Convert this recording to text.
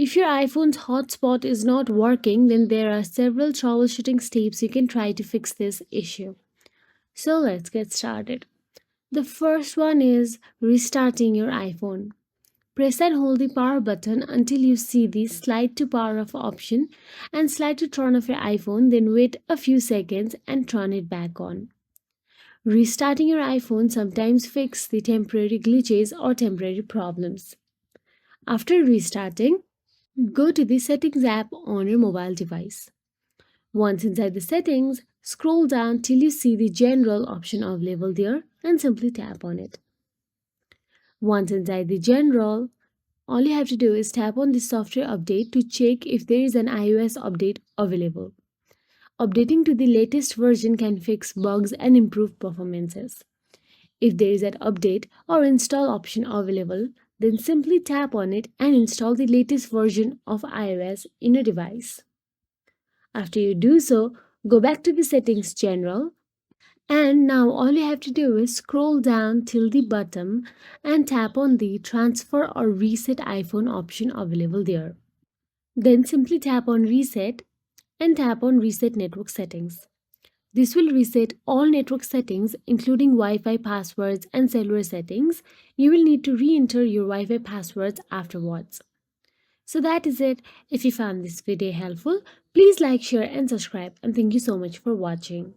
If your iPhone's hotspot is not working, then there are several troubleshooting steps you can try to fix this issue. So let's get started. The first one is restarting your iPhone. Press and hold the power button until you see the slide to power off option and slide to turn off your iPhone, then wait a few seconds and turn it back on. Restarting your iPhone sometimes fixes the temporary glitches or temporary problems. After restarting, go to the Settings app on your mobile device. Once inside the settings, scroll down till you see the General option available there and simply tap on it. Once inside the General, all you have to do is tap on the software update to check if there is an iOS update available. Updating to the latest version can fix bugs and improve performances. If there is an update or install option available, then simply tap on it and install the latest version of iOS in your device. After you do so, go back to the settings general, and now all you have to do is scroll down till the bottom and tap on the transfer or reset iPhone option available there. Then simply tap on reset and tap on reset network settings. This will reset all network settings including Wi-Fi passwords and cellular settings. You will need to re-enter your Wi-Fi passwords afterwards. So that is it. If you found this video helpful, please like, share and subscribe, and thank you so much for watching.